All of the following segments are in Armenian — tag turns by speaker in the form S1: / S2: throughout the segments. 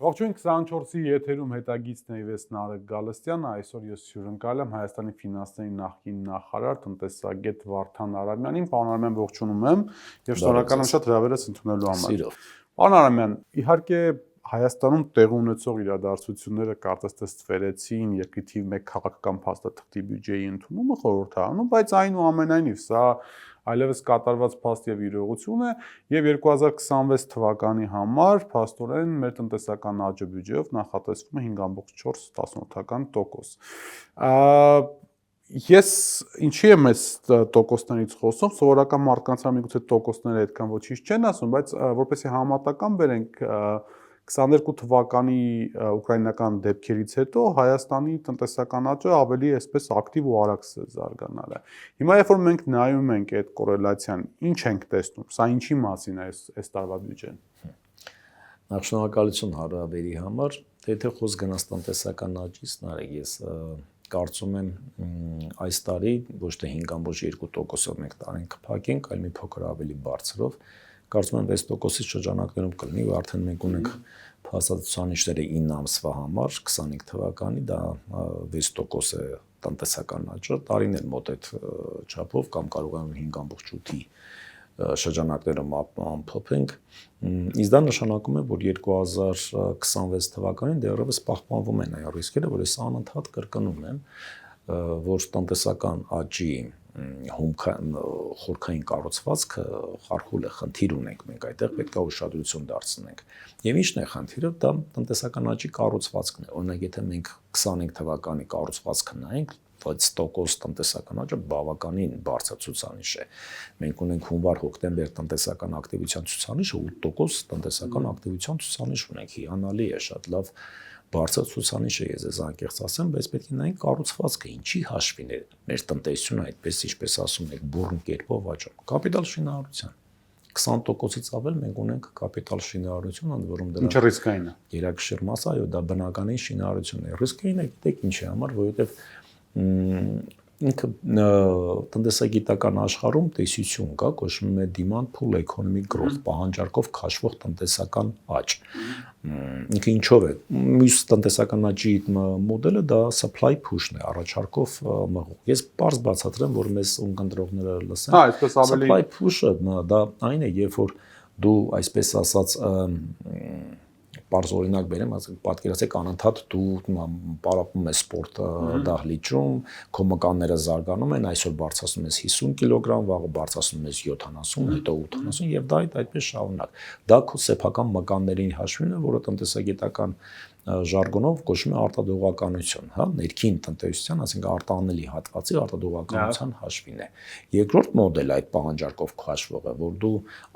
S1: Ողջույն 24-ի եթերում հետագիծն է Իվես Նարեկ Գալստյանը, այսօր ես հյուրընկալ եմ Հայաստանի ֆինանսների նախկին նախարար, տնտեսագետ Վարդան Արամյանին, պարոն Արամյան ողջունում եմ եւ շնորհակալ եմ շատ հրավերս ընդունելու համար։ Պարոն Արամյան, իհարկե Հայաստանում տեղ ունեցող իրադարձությունները կարծես թե ստվերեցին երկրի թիվ 1 քաղաքական փաստաթղթի բյուջեի ընդունումը խորհրդարանում, բայց այնուամենայնիվ սա այլևս կատարված փաստ եւ իրողություն է եւ 2026 թվականի համար փաստորեն մեր տնտեսական աճը բյուջեով նախատեսվում է 5.4%։ Ես ինչի եմ այս տոկոսներից խոսում, սովորական մարդկանց համար միգուցե տոկոսները այդքան ոչինչ չեն ասում, բայց որպեսզի համատական բերենք 22 թվականի ուկրաինական դեպքերից հետո Հայաստանի տնտեսական աճը ավելի այսպես ակտիվ ու արագ է զարգանալ։ Հիմա երբ որ մենք նայում ենք այդ կորելացիան, ինչ ենք տեսնում, սա ինչի մասին է այս տարվա բյուջեն։
S2: Նախ շնորհակալություն հարավերի համար, եթե խոսք գնաց տնտեսական աճից, Նարեկ, ես կարծում եմ այս տարի ոչ թե 5.2%-ով մենք տարին կփակենք, այլ մի փոքր ավելի բարձրով։ Կարծում եմ 6%-ից շրջանակներում կլինի, ու արդեն մենք ունենք փաստացուցանիշները 9 ամսվա համար, 25 թվականի, դա 6% է տնտեսական աճը, տարին էլ մոտ այդ չափով կամ կարող են 5.8-ի շրջանակներում ամփոփենք։ Իսկ դա նշանակում է, որ 2026 թվականին դեռևս պահպանվում են այն ռիսկերը, որ ես անընդհատ կրկնում եմ, որ տնտեսական աճի խորքային կառուցվածքը խարխուլ է, խնդիր ունենք մենք այդտեղ, պետք է ուշադրություն դարձնենք։ Եվ ի՞նչն է խնդիրը, դա տնտեսական աճի կառուցվածքն է։ Օրինակ, եթե մենք 25 թվականի կառուցվածքը նայենք, 6% տնտեսական աճը բավականին բարձր ցուցանիշ է։ Մենք ունենք հունվար-հոկտեմբեր տնտեսական ակտիվության ցուցանիշը 8% տնտեսական ակտիվության ցուցանիշ ունենք։ Հիանալի է, շատ լավ բարձր ցուցանիշ է, ես ես անկեղծ ասեմ, բայց պետք է նայենք կառուցվածքը, ինչի հաշվին է մեր տնտեսությունը այդպես, ինչպես ասում եք, բուռն կերպով աճում։ Կապիտալ շինարարության 20%-ից ավել մենք ունենք կապիտալ շինարարություն, ընդ որում դրա
S1: Ինչը ռիսկային է։
S2: Գերակշիռ մասը, այո, դա բնականին շինարարությունն է։ Ռիսկային է, գիտեք ինչի համար, որովհետև ինքը տնտեսագիտական աշխարհում տեսություն կա, կոչվում է demand pull economic growth, պահանջարկով քաշվող տնտեսական աճ։ Ինքը ինչով է։ Մյուս տնտեսական աճի մոդելը դա supply push-ն է, առաջարկով մղող։ Ես պարզ բացատրեմ, որ մեզ ունկնդրողները լսեն։
S1: Այսպես ավելի
S2: Supply push-ը դա այն է, երբ որ դու այսպես ասած Պարզ օրինակ բերեմ, պատկերացրեք անընդհատ դու պարապում ես սպորտ դահլիճում, քո մկանները զարգանում են, այսօր բարձրացնում ես 50 կիլոգրամ, վաղը բարձրացնում ես 70, հետո 80 եւ դա այդպես շարունակ։ Դա քո սեփական մկանների հաշվին է, որը տնտեսագիտական ժարգոնով կոչվում է արտադրողականություն, հա, ներքին տնտեսության, ասենք արտանելի հատվածի արտադրողականության հաշվին է։ Երկրորդ մոդելը այդ պահանջարկով քաշվող է, որ դու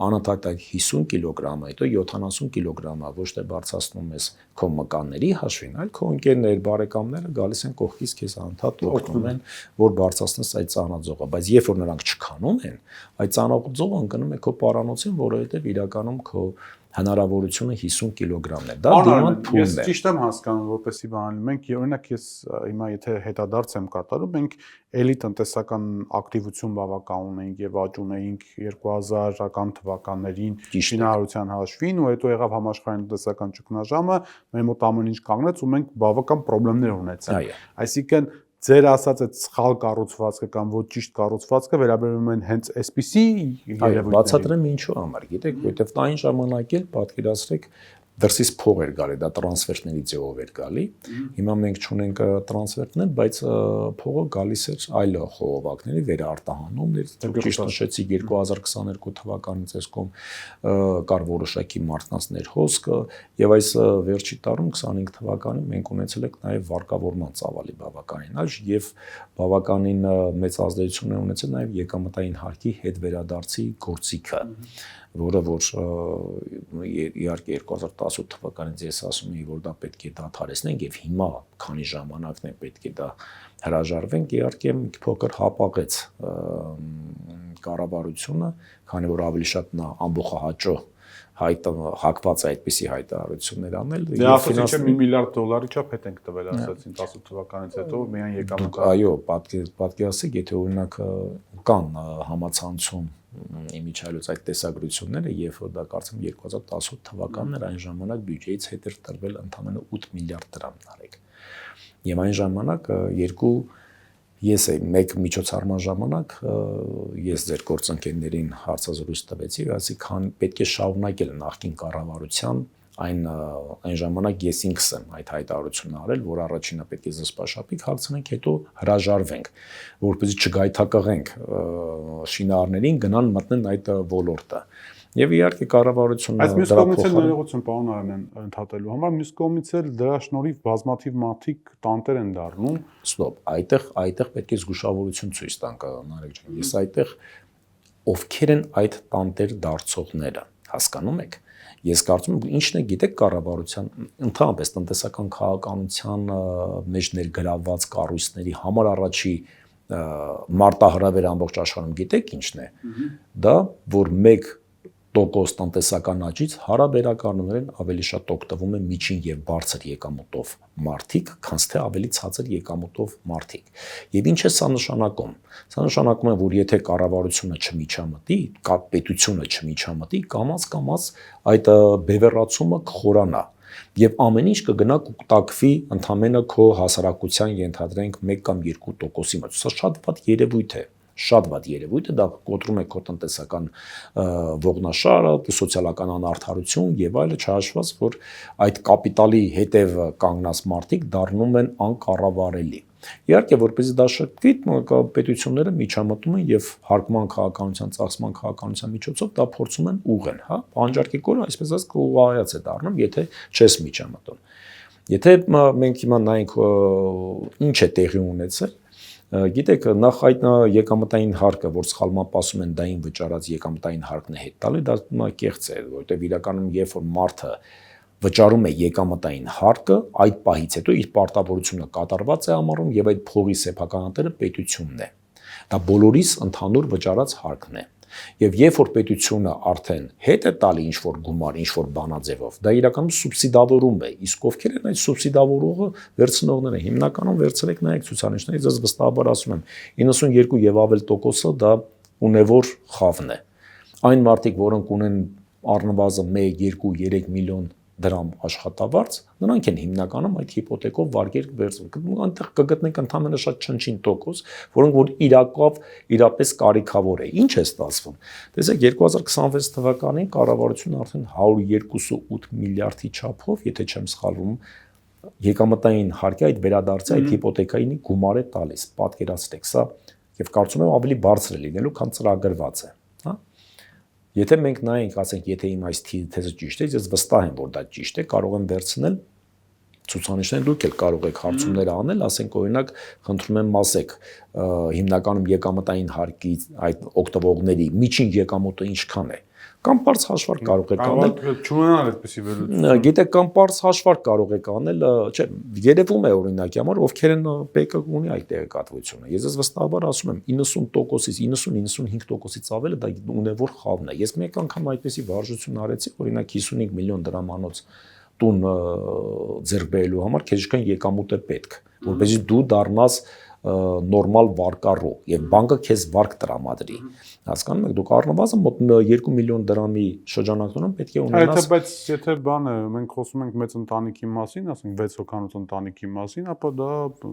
S2: անընդհատ այդ 50 կիլոգրամը, հետո 70 կիլոգրամը ոչ թե բարձրացնում ես քո մկանների հաշվին, այլ քո ընկերներ, բարեկամները գալիս են կողքից քեզ անընդհատ օգնում են, որ բարձրացնես այդ ծանածողը, բայց երբ որ նրանք չքանում են, այդ ծանածողը ընկնում է քո պարանոցին, որովհետև իրականում քո հնարավորությունը 50 կիլոգրամն է։ Դա դիմանդ փուլն է։
S1: Ես ճիշտ եմ հասկանում, որպեսզի բանալի։ Մենք օրինակ ես հիմա եթե հետադարձ եմ կատարում, մենք էլի տնտեսական ակտիվություն բավական ունեինք եւ աճ ունեինք 2000-ական թվականներին շինարարության հաշվին, ու հետո եղավ համաշխարհային տնտեսական ճգնաժամը, մեր մոտ ամեն ինչ կանգնեց ու մենք բավական խնդիրներ ունեցինք։ Այսինքն ձեր ասած այդ սխալ կառուցվածքը կամ ոչ ճիշտ կառուցվածքը վերաբերում են հենց այսպիսի
S2: երևույթներին։ Բացատրեմ ինչու համար, գիտեք, որովհետև այն ժամանակ էլ պատկերացրեք դրսից փող էր գալի, դա տրանսֆերտների ձևով էր գալի։ Հիմա մենք չունենք տրանսֆերտներ, բայց փողը գալիս էր այլ խողովակների վերարտահանումներ։ Ճիշտ նշեցիք 2022 թվականի ցեսկում կար որոշակի մարդկանց ներհոսք եւ այս վերջի տարում 25 թվականին մենք ունեցել ենք նաեւ վարկավորման ծավալի բավականին աճ եւ բավականին մեծ ազդեցություն է ունեցել նաեւ եկամտային հարկի հետ վերադարձի գործիքը, որը որ իհարկե 2018 թվականից ես ասում եի, որ դա պետք է դադարեցնենք եւ հիմա քանի ժամանակն է պետք է դա հրաժարվենք, իհարկե մի փոքր հապաղեց կառավարությունը, քանի որ ավելի շատ նա ամբողջահաճո հակված է այդպիսի հայտարարություններ անել։
S1: Դե ասած ինչ $1 միլիարդ չափ հետ ենք տվել, ասացին 18 թվականից հետո միայն եկամուտ։
S2: Այո, պատկերացրեք, եթե օրինակ կան համացանցում իմիջիայլոց այդ տեսագրությունները, երբ որ դա կարծեմ 2018 թվականն էր, այն ժամանակ բյուջեից հետ էր տրվել ընդամենը 8 միլիարդ դրամ նարեկ։ Եվ այն ժամանակ ես մեկ միջոցառման ժամանակ ես ձեր գործընկերներին հարցազրույց տվեցի, ասի քան պետք է շարունակել նախկին կառավարության այն ժամանակ ես ինքս եմ այդ հայտարարությունն արել, որ առաջինը պետք է զսպաշապիկ հագցնենք, հետո հրաժարվենք, որպեսզի չգայթակղենք շինարարներին գնան մտնեն այդ ոլորտը։ Եվ իհարկե կառավարությունը
S1: այս մյուս կողմից էլ ներողություն պարոն Արամյան ընդհատելու համար, մյուս կողմից էլ դրա շնորհիվ բազմաթիվ մարդիկ տանտեր են դառնում։
S2: Ստոպ, այդտեղ պետք է զգուշավորություն ցույց տանք, Նարեկ ջան։ Ես այդտեղ ովքեր են այդ տանտեր դարձողները, հասկանում եք։ Ես կարծում եմ, ինչն է գիտեք կառավարության ընդհանրապես տնտեսական քաղաքականության մեջ ներգրավված կառույցների համար առաջի մարտահրավեր ամբողջ աշխարհում գիտեք ինչն է։ Դա որ 1% տնտեսական աճից հարաբերականորեն են ավելի շատ օգտվում են միջին եւ բարձր եկամուտով մարդիկ, քան թե ավելի ցածր եկամուտով մարդիկ։ Եվ ինչ է սա նշանակում։ Սա նշանակում է, որ եթե կառավարությունը չմիջամտի, պետությունը չմիջամտի, կամաց այդ բևեռացումը կխորանա եւ ամեն ինչ կգնա կուտակվի ընդամենը քո հասարակության ենթադրենք 1 կամ 2%-ի մեջ։ Սա շատ վատ երևույթ է։ Շատ վատ երևույթ է, դա կոտրում է քո տնտեսական ողնաշարը, սոցիալական անարդարություն եւ այլը, չհաշված, որ այդ կապիտալի հետևը կանգնած մարդիկ դառնում են անկառավարելի։ Իհարկե, որպեսզի դա շտկվի, պետությունները միջամտում են եւ հարկման քաղաքականության, ծախսման քաղաքականության միջոցով դա փորձում են ուղղեն, հա, անջարկի կորը, այսպես ասած, կուղղահայաց է դառնում, եթե չես միջամտում։ Եթե մենք հիմա նայենք ինչ է տեղի ունեցել, գիտեք, նախ այդ եկամտային հարկը, որ սխալմամբ ասում են դային վճարած եկամտային հարկն է հետ տալի, դա կեղծ է, որովհետև իրականում երբ որ մարդը վճարում է եկամտային հարկը, այդ պահից հետո իր պարտավորությունը կատարված է համարում եւ այդ փողի սեփականատերը պետությունն է։ Դա բոլորիս ընդհանուր վճարած հարկն է։ Եվ երբ որ պետությունը արդեն հետ է տալի ինչ-որ գումար, ինչ-որ բանաձևով, դա իրականում սուբսիդավորում է։ Իսկ ովքեր են այդ սուբսիդավորողը վերցնողները, հիմնականում վերցրեք նայեք ցուցանիշներից, ես վստահաբար ասում եմ, 92 եւ ավել տոկոսը դա ունևոր խավն է։ Այն մարդիկ, որոնք ունեն առնվազն 1, 2, 3 միլիոն դրամ աշխատավարձ, նրանք են հիմնականում այդ հիպոթեկով վարկեր վերցնում։ Այնտեղ կգտնենք ընդհանրապես շատ չնչին տոկոս, որոնք որ իրապես կարիքավոր է։ Ինչ է ստացվում։ Տեսեք 2026 թվականին կառավարությունը արդեն 102.8 միլիարդի չափով, եթե չեմ սխալվում, եկամտային հարկի այդ վերադարձի այդ հիպոթեկային գումար է տալիս։ Պատկերացրեք, սա եւ կարծում եմ ավելի բարձր է լինելու, քան ծրագրված է, հա։ Եթե մենք նայենք, ասենք, եթե իմ այս թեզը ճիշտ է, ես վստահ եմ, որ դա ճիշտ է, կարող եմ վերցնել ցուցանիշներ, դուք էլ կարող եք հարցումներ անել, ասենք օրինակ, խնդրում եմ ասեք, հիմնականում եկամտային հարկի այդ օգտվողների միջին եկամուտը ինչքան է, կամ բարձ հաշվարկ կարող եք անել,
S1: չունենալ այդպիսի վերլուծություն։
S2: Գիտեք, կամ բարձ հաշվարկ կարող եք անել, չէ, երևում է օրինակի համար, ովքեր են ՊԿ ունի այդ տեղեկատվությունը։ Ես վստահաբար ասում եմ, 90%-ից 90-95%-ից ավելը դա ունևոր խավն է։ Ես մեկ անգամ այդպիսի վարժություն արեցի, օրինակ 55 միլիոն դրամանոց տուն ձեռք բերելու համար քեզ ինչքան եկամուտ է պետք, որպեսզի դու դառնաս նորմալ վարկառու եւ բանկը քեզ վարկ տրամադրի։ Հասկանում եք, դուք առնվազն մոտ 2 միլիոն դրամի շրջանակներում պետք է ունենաս։
S1: Բայց եթե բանը մենք խոսում ենք մեծ ընտանիքի մասին, ասենք 6 հոգանոց ընտանիքի մասին, ապա դա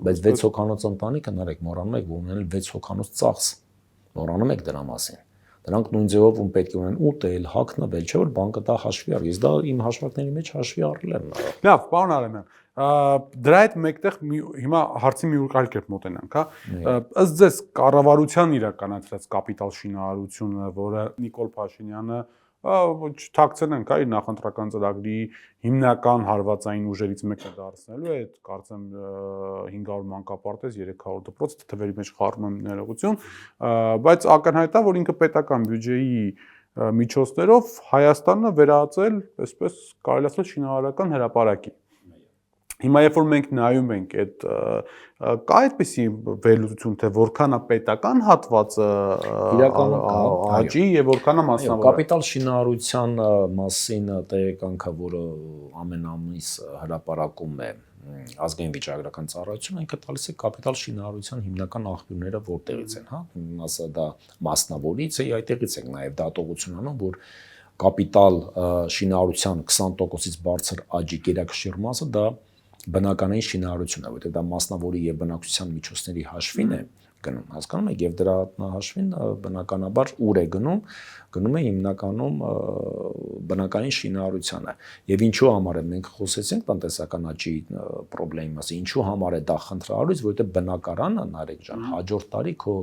S2: բայց 6 հոգանոց ընտանիքը նարեք մոռանում եք, որ ունել 6 հոգանոց ծախս։ Մոռանում եք դրա մասին։ Դրանք նույն ձևով ում պետք է ունեն ուտել, հագնվել, չէ՞ որ բանկը դա հաշվի առ։ Ես դա իմ հաշվարկների մեջ հաշվի առել եմ։
S1: Լավ, պարոն Արամյան, դրա հետ մեկտեղ հիմա հարցի մի ուրկալ կերպ մոտենանք, հա։ Ըստ ձեզ կառավարության իրականացրած կապիտալ շինարարությունը, որը Նիկոլ Փաշինյանը չթաքցնենք, իր նախընտրական ծրագրի հիմնական հարվածային ուժերից մեկը դարձնելու է, այդ կարծեմ 500 մանկապարտեզ, 300 դպրոց, թվերի մեջ խառնում եմ ներողություն, բայց ակնհայտ է, որ ինքը պետական բյուջեի միջոցներով Հայաստանը վերածել, այսպես կարելի ասել, շինարարական հրապարակի։ Հիմա երբ որ մենք նայում ենք այդ կա այդպիսի վերլուծություն, թե որքան է պետական հատվածը
S2: իրականում կա,
S1: աճի եւ որքան է մասնավոր։
S2: Կապիտալ շինարարության մասին տեղեկանքը, որը ամեն ամիս հրապարակում է ազգային վիճակագրական ծառայությունը, ինքը տալիս է կապիտալ շինարարության հիմնական աղբյուրները որտեղից են, հա, մասը դա մասնավորից է, այդտեղից ենք նաև դատողություն անում, որ կապիտալ շինարարության 20%-ից բարձր աճի գերակշիռ մասը դա բնականային շինարարություն է, որտեղ դա մասնավորի եւ բնակչության միջոցների հաշվին է գնում, հասկանում եք, եւ դրա հաշվին բնականաբար ուր է գնում է հիմնականում բնականային շինարարությանը։ Եվ ինչու համար է մենք խոսեցինք տնտեսական աճի խնդրի մասին, ինչու համար է դա խնդրալուց, որովհետեւ բնակարանը Նարեկ ջան հաջորդ տարի քո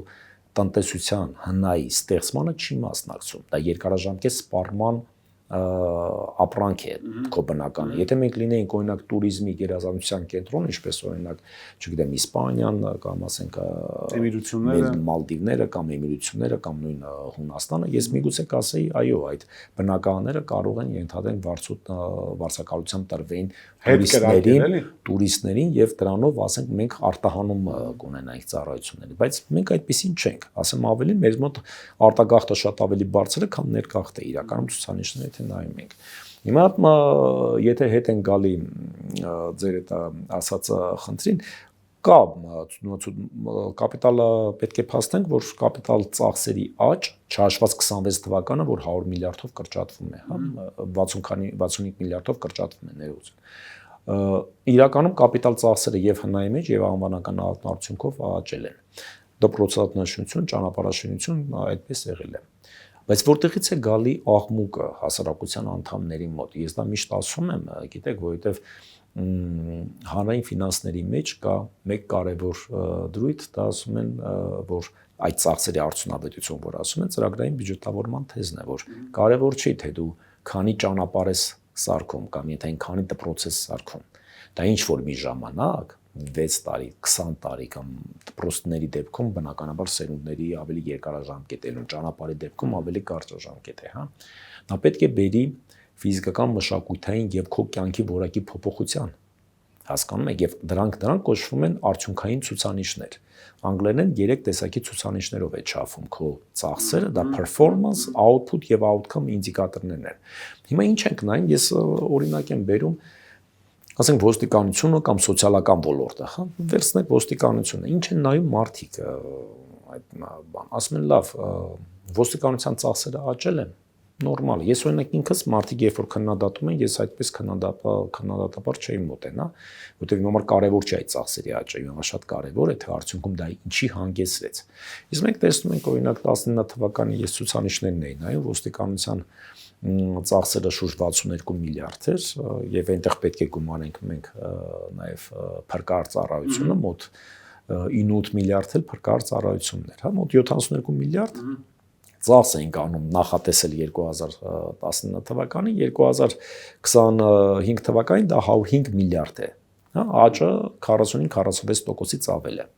S2: տնտեսության հնայի ստեղծմանը չի մասնակցում։ Դա երկարաժամկետ սպառման ապրանք է քո բնականը։ Եթե մենք լինեինք օրինակ туриզմի գերազանցության կենտրոն, ինչպես օրինակ, չգիտեմ, Իսպանիան կամ ասենք Մալդիվները կամ Էմիրությունները կամ նույն Հունաստանը, ես միգուցե կասեի, այո, այդ բնակարանները կարող են ենթադրեն վարձակալության տրվեին տուրիստներին եւ դրանով ասենք մենք արտահանում կունենայինք ծառայությունների, բայց մենք այդպեսին չենք, ասեմ ավելի մեր մոտ արտագաղթը շատ ավելի բարձր է, քան ներգաղթը իրականում ցուցանիշները թե նայում ենք։ Հիմա եթե հետ են գալի ձեր այդ ասած խնդրին, կա կապիտալը պետք է փաստենք, որ կապիտալ ծախսերի աճ, չհաշված 26 թվականը, որ 100 միլիարդով կրճատվում է, հա, 65 միլիարդով կրճատվում է ներողություն։ Իրականում կապիտալ ծախսերը եւ հնայի մեջ եւ անվանական արդյունքով աճել են։ Դպրոցատնաշինություն, ճանապարհաշինություն այդպես եղել է։ Բայց որտեղից է գալի աղմուկը հասարակության անդամների մոտ։ Ես դա միշտ ասում եմ, գիտեք, որովհետեւ հանրային ֆինանսների մեջ կա մեկ կարևոր դրույթ, դա ասում են, որ այդ ծախսերի արդյունավետություն, որ ասում են, ծրագրային բյուջետավորման թեզն է, որ կարևոր չի, թե դու քանի ճանապարհ ես սարքում կամ եթե քանի դպրոց ես սարքում։ Դա ինչ որ մի ժամանակ 6 տարի, 20 տարի կամ դպրոցների դեպքում բնականաբար սերունդների ավելի երկարաժամկետ է, ճանապարհի դեպքում ավելի կարճաժամկետ է, հա։ Նա պետք է բերի ֆիզիկական մշակութային եւ քո կյանքի որակի փոփոխության։ Հասկանում եք, եւ դրանք կոչվում են արդյունքային ցուցանիշներ։ Անգլերեն 3 տեսակի ցուցանիշներով է չափում քո ծախսերը, դա performance, output եւ outcome ինդիկատորներն են։ Հիմա ինչ ենք նայում, ես օրինակ եմ բերում ասենք ոստիկանությունը կամ սոցիալական ոլորտը, հա, վերցնեք ոստիկանությունը, ինչ են նայում մարդիկ, այդ բան, ասում են լավ, ոստիկանության ծախսերը աճել են, նորմալ է։ Ես օրինակ ինքս մարդիկ երբ որ քննադատում են, ես այդպես քննադատաբար չէի մոտենա, որտեղ իմ համար կարևոր չէ այդ ծախսերի աճը, իմ համար շատ կարևոր է, թե արդյունքում դա ինչի հանգեցրեց։ Իսկ մենք տեսնում ենք օրինակ 19 թվականի ես ցուցանիշներն էի նայում ոստիկանության ծախսերը շուրջ 62 միլիարդ էր եւ այնտեղ պետք է գումարենք մենք նաեւ փրկարար ծառայությունը մոտ 9-8 միլիարդ էլ փրկարար ծառայություններ, հա, մոտ 72 միլիարդ ծախս ենք անում նախատեսել 2019 թվականին, 2025 թվականին դա 105 միլիարդ է, հա, աճը 40-46%-ից ավել է։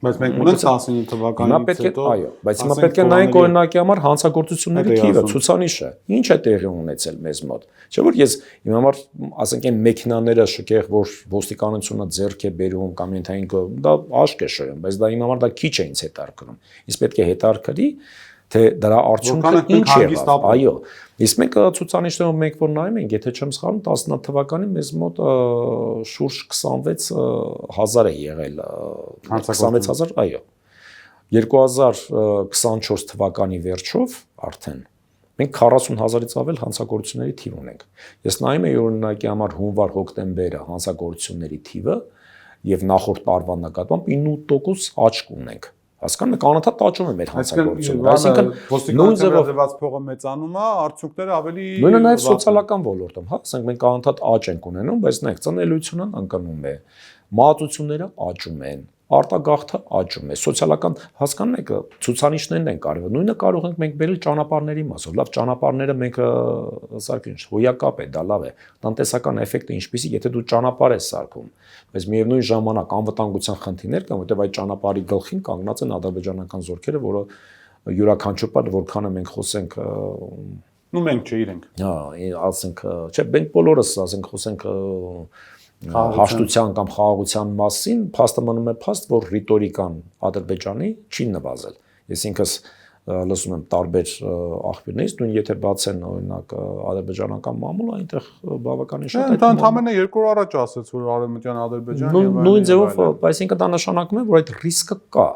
S1: Բայց մենք ունենք 19 թվականից հետո,
S2: այո, բայց հիմա պետք է նայենք օրինակի համար հանցագործությունների թիվը, ցուցանիշը, ինչ է տեղի ունեցել մեզ մոտ։ Չէ՞ որ ես իմ համար, ասենք, այն մեքենաները շքեղ, որ ոստիկանությունը ձեռք է բերում կամ ենթային դա աշկ է շոյում, բայց դա իմ համար դա քիչ է ինձ հետարքնում։ Իսկ պետք է հետարքրի, թե դրա արդյունքը ինչ եղավ, այո։ Իսկ մենք ցուցանիշներով մենք որ նայում ենք, եթե չեմ սխալվում, 19 թվականին մեզ մոտ շուրջ 26000 է եղել, 26000, այո։ 2024 թվականի վերջով արդեն մենք 40000-ից ավել հանցագործությունների թիվ ունենք։ Ես նայում եմ օրինակի համար հունվար-հոկտեմբերը հանցագործությունների թիվը եւ նախորդ տարվա նկատմամբ 9% աճ ունենք։ Հասկանում եք, անընդհատ աճում է մեր հանցագործությունը, այսինքն
S1: ոստիկանության վերածված փողը մեծանում է, արդյունքները ավելի
S2: նույնը նաև սոցիալական ոլորտում, հա, ասենք մենք անընդհատ աճ ենք ունենում, բայց նայեք, ծնելիությունն ընկնում է, մահացությունները աճում են, արտագաղթը աճում է, սոցիալական, հասկանում եք, ցուցանիշներն են կարևոր։ Նույնը կարող ենք մենք բերել ճանապարհների մասով։ Լավ, ճանապարհները մենք սարքին հոյակապ է, դա լավ է։ Տնտեսական էֆեկտը ինչպեսի, եթե դու ճանապարհ ես սարքում, բայց միևնույն ժամանակ անվտանգության խնդիրներ կան, որտեղ այդ ճանապարհի գլխին կանգնած են ադրբեջանական զորքերը, որը յուրաքանչյուր բան որքանը մենք խոսենք
S1: մենք չէ իրենք։
S2: Հա, ասենք, չէ, մենք բոլորս ասենք խոսենք հաշտության կամ խաղաղության մասին, փաստը մնում է փաստ, որ ռիտորիկան Ադրբեջանի չի նվազել։ Ես ինքս լսում եմ տարբեր աղբյուրներից, նույն եթե բացեն օրինակ ադրբեջանական մամուլ, այնտեղ բավականին շատ
S1: է։ Դա ընդամենը 2 օր առաջ ասաց, որ արևմտյան Ադրբեջան եւ
S2: նույն ձևով, այսինքն դա նշանակում է, որ այդ ռիսկը կա։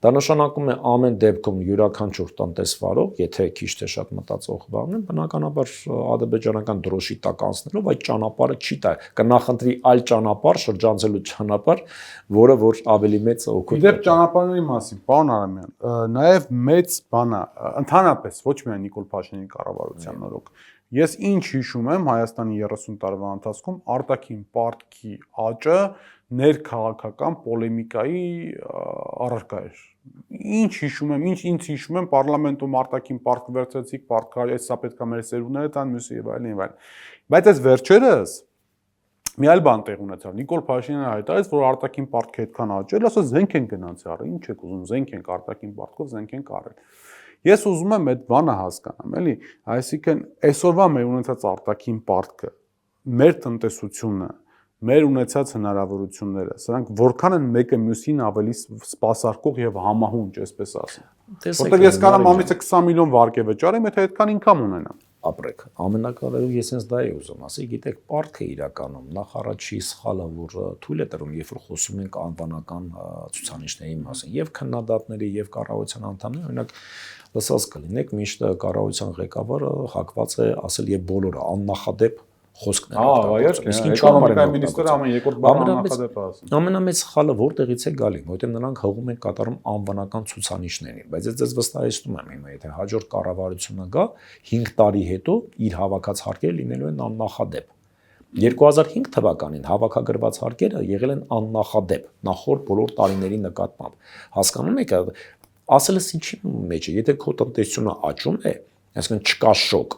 S2: Դա նշանակում է ամեն դեպքում յուրաքանչյուր տնտեսվարող, եթե քիչ թե շատ մտածող բանն է, բնականաբար ադրբեջանական դրոշի տակ անցնելով այդ ճանապարհը չի տա, կնախընտրի այլ ճանապարհ, շրջանցելու ճանապարհ, որը որ ավելի մեծ օգուտ։
S1: Իդեպ ճանապարհների մասին, պարոն Արամյան, նաև մեծ բան է, ընդհանրապես ոչ միայն Նիկոլ Փաշինյանի կառավարության նորոգ։ Ես ինչ հիշում եմ Հայաստանի 30 տարվա ընթացքում արտաքին պարտքի աճը ներքաղաքական պոլեմիկայի առարկա էր։ Ինչ հիշում եմ, ինչ հիշում եմ պարլամենտում արտաքին պարտք վերցրեցիք, պարտքարի, սա պետք է մեր սերունդները տան, մյուսը եւ այլն եւ այլն։ Բայց այս վերջերս մի այլ բան տեղ ունեցավ։ Նիկոլ Փաշինյանը հայտարարեց, որ արտաքին պարտքը այդքան աճել, ասա զենք են գնացի առ, ինչ եք ուզում, զենք ենք արտաքին պարտքով զենք են կարել։ Ես ուզում եմ այդ բանը հասկանամ, էլի, այսինքն այսօրվա մեր ունեցած արտաքին պարտքը, մեր տնտեսությունը, մեր ունեցած հնարավորությունները, սրանք որքան են մեկը մյուսին ավելի սպասարկող եւ համահունչ, այսպես ասեմ։ Որտեղ ես կարամ ամիսը 20 միլիոն վարկե վճարեմ, եթե այդքան ինքամ ունենամ։
S2: Ապրեք։ Ամենակարևորը ես ինձ դա եմ ուզում ասել, գիտեք, պարտքը իրականում նախ առաջի սխալը, որ թույլ է տրում, երբ որ խոսում ենք անվանական ցուցանիշների մասին, եւ քննադատների եւ կառավարության անդամների, օրինակ, լսած կլինեք, միշտ կառավարության ղեկավարը հակված է ասել եւ բոլորը աննախադեպ խոսքն է օգտագործում։ Իսկ ինչու՞
S1: էկոնոմիկայի մինիստրը ամեն երկրորդ բառը աննախադեպ է ասում։
S2: Ամենամեծ սխալը որտեղից է գալի, որտեղ նրանք հողում են կատարում անվանական ցուցանիշներին, բայց ես ձեզ վստահեցնում եմ հիմա, եթե հաջորդ կառավարությունը գա 5 տարի հետո իր հավաքած հարկերը լինելու են աննախադեպ։ 2005 թվականին հավաքագրված հարկերը եղել են աննախադեպ նախորդ բոլոր տարիների նկատմամբ։ Հասկանում եք, ասելս ինչի մեջ է, եթե քո տնտեսությունը աճում է, այսինքն չկա շոկ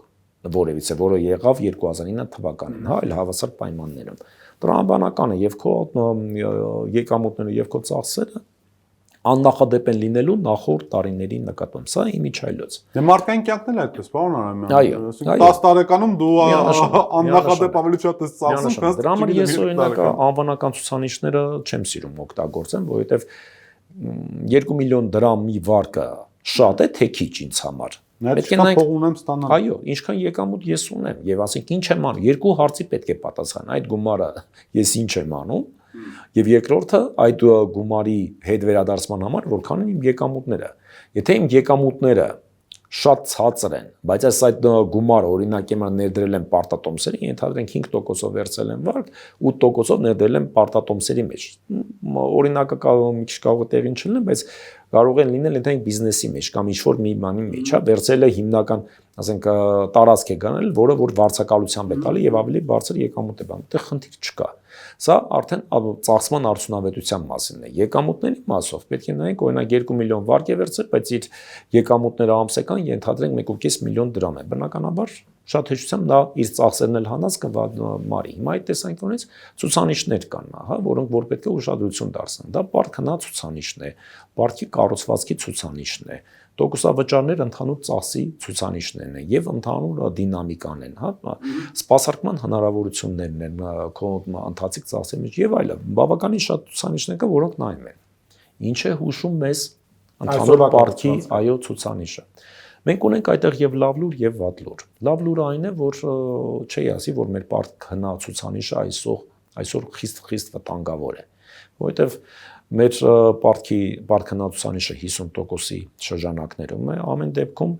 S2: որևիցե, որը եղավ 2009 թվականին, հա, այլ հավասար պայմաններում։ Տրամաբանական է եւ քո եկամուտները եւ քո ծախսերը աննախադեպ են լինելու նախորդ տարիների նկատմամբ։ Սա իմիջայլոց։
S1: Դե մարդկային կյանքն էլ այդպես, պարոն Արամյան։
S2: Այո,
S1: 10 տարեկանում դու աննախադեպ ավելի շատ ես ծախսում,
S2: դրա համար ես օրինակ անվանական ցուցանիշները չեմ սիրում օգտագործեմ, որովհետեւ 2 միլիոն դրամի վարկը շատ է, թե քիչ ինձ համար։
S1: Պետք է նայենք, փող ունեմ ստանալ։
S2: Այո, ինչքան եկամուտ ես ունեմ, եւ ասենք ինչ եմ անում, երկու հարցի պետք է պատասխան, այդ գումարը ես ինչ եմ անում, եւ երկրորդը այդ գումարի հետ վերադարձման համար որքան են իմ եկամուտները։ Եթե իմ եկամուտները շատ ցածր են, բայց այս գումարը օրինակ եմը ներդրել են պարտատոմսերի, ենթադրենք 5%-ով վերցել են վարկ, 8%-ով ներդրել են պարտատոմսերի մեջ։ Օրինակը մի քիչ կարող է տեղին չլինել, բայց կարող են լինել ընդհանուր բիզնեսի մեջ կամ ինչ-որ մի բանի մեջ, հա, վերցել է հիմնական, ասենք, տարածք է գանել, որը որ վարձակալությամբ է տալի եւ ավելի բարձր եկամուտ է բան։ Այդտեղ խնդիր չկա։ Սա արդեն ծախսման արդյունավետության մասին է։ Եկամուտների մասով պետք է նայենք, օրինակ 2 միլիոն վարկ է վերցրել, բայց իր եկամուտները ամսական ենթադրենք 1.5 միլիոն դրամ է։ Բնականաբար շատ հեշտությամբ նա իր ծախսերն էլ հանած կմարի։ Հիմա այդ տեսանկյունից ցուցանիշներ կան, հա, որոնք որ պետք է ուշադրություն դարձնեն։ Դա պարտքնա ցուցանիշն է, պարտքի կառուցվածքի ցուցանիշն է, տոկոսավճարներ ընդհանուր ծախսի ցուցանիշներն են եւ ընդհանուր դինամիկան են, հա, սպասարկման հնարավորություններն են, քո ընթացիկ ծախսերի մեջ եւ այլն։ Բավականին շատ ցուցանիշներ կա, որոնք նայում են։ Ինչ է հուշում մեզ ընդհանուր պարտքի այո ցուցանիշը։ Մենք ունենք այդտեղ եւ լավ լուր եւ վատ լուր։ Լավ լուրը այն է, որ չի ասի, որ մեր պարտքնա ցուցանիշը այսօր խիստ վտանգավոր է, որովհետեւ մեր պարտքնա ցուցանիշը 50%-ի շրջանակներում է, ամեն դեպքում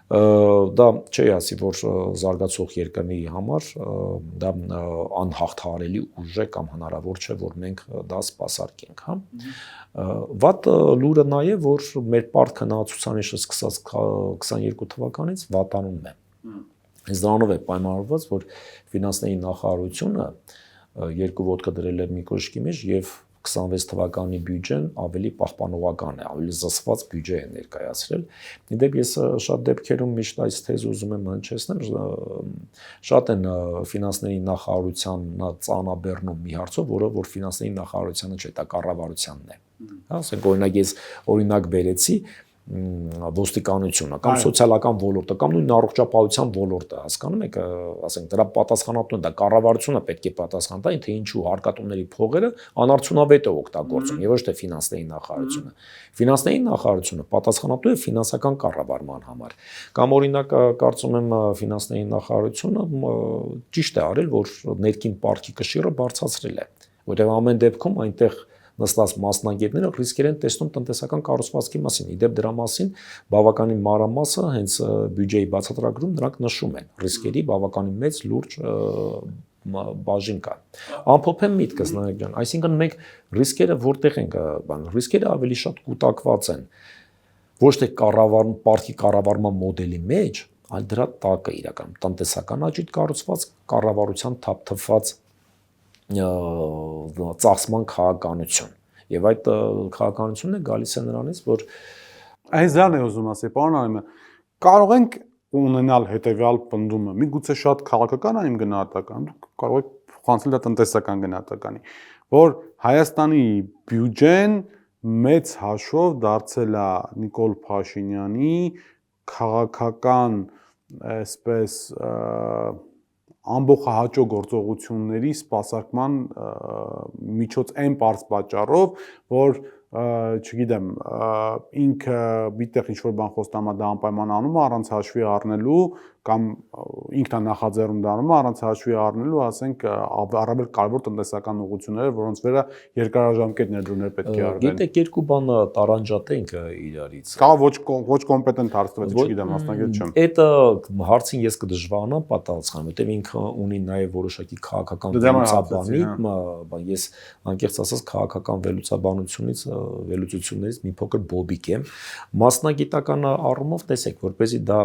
S2: դա չի ասի, որ զարգացող երկրների համար դա անհաղթահարելի ուժ է կամ հնարավոր չէ, որ մենք դա սպասարկենք, հա։ Վատ լուրը նա է, որ մեր պարտքնա ցուցանիշը սկսած 22 թվականից վատանում է։ Այս դրանով է պայմանավորված, որ ֆինանսների նախարարությունը երկու ոտքը դրել է մի կոշկի մեջ եւ 26 թվականի բյուջեն ավելի պահպանողական է, ավելի զսպված բյուջե է ներկայացրել։ Իդեպ ես շատ դեպքերում միշտ այս թեզը ուզում եմ հնչեցնել, շատ են ֆինանսների նախարարության ծանաբեռնում մի հարցով, որը որ ֆինանսների նախարարությանը չէ, դա կառավարությանն է։ Հա, ասենք օրինակ ես օրինակ բերեցի, ոստիկանությունը կամ սոցիալական ոլորտը կամ նույն առողջապահության ոլորտը, հասկանում եք, ասենք դրա պատասխանատուն դա կառավարությունը պետք է պատասխան տա, թե ինչու հարկատուների փողերը անարդյունավետ է օգտագործում եւ ոչ թե ֆինանսների նախարարությունը։ Ֆինանսների նախարարությունը պատասխանատու է ֆինանսական կառավարման համար։ Կամ օրինակ կարծում եմ ֆինանսների նախարարությունը ճիշտ է արել, որ ներքին պարտքի կշիռը բարձրացրել է, որտեղ ամեն դեպքում այնտեղ նստած մասնագետները ռիսկեր են տեսնում տնտեսական կառուցվածքի մասին։ Իդեպ դրա մասին բավականին մանրամասը հենց բյուջեի բացատրագրում նրանք նշում են ռիսկերի բավականին մեծ լուրջ բաժին կա։ Ամփոփեմ միտքս Նարեկ ջան, այսինքն մենք ռիսկերը որտեղ ենք ռիսկերը ավելի շատ կուտակված են ոչ թե պարտքի կառավարման մոդելի մեջ, այլ դրա տակը իրական տնտեսական աճիտ կառուցված կառավարության թափթփված ծախսման քաղաքականություն եւ այդ քաղաքականությունը գալիս է նրանից որ
S1: այս դրան է ուզում ասել պարոն Արամյան կարող ենք ունենալ հետեւյալ պնդումը միգուցե շատ քաղաքական է իմ գնահատականը դուք կարող եք փոխանցել դա տնտեսական գնահատականի որ Հայաստանի բյուջեն մեծ հաշվով դարձել է Նիկոլ Փաշինյանի քաղաքական այսպես ամբողջահաճո գործողությունների սպասարկման միջոց այն բարձ պատճառով, որ չգիտեմ, ինքը միտեղ ինչ-որ բան խոստամա դա անպայման անում է առանց հաշվի առնելու կամ ինքն է նախաձեռնում դառնում առանց հաշվի առնելու, ասենք, առավել կարևոր տնտեսական ուղղությունները, որոնց վրա երկարաժամկետ ներդրումներ պետք է արվեն։
S2: Գիտեք, երկու բան տարանջատենք իրարից։
S1: Կա ոչ կոմպետենտ հարցը, չգիտեմ, մասնագետ չեմ։
S2: Այդ հարցին ես կդժվարանամ պատասխանել, որտեղ ինքը ունի նաև որոշակի քաղաքական վերլուծաբանի, ես անկեղծ ասած քաղաքական վերլուծություններից մի փոքր բոբիկ եմ։ Մասնագիտական առումով տեսեք, որպեսզի դա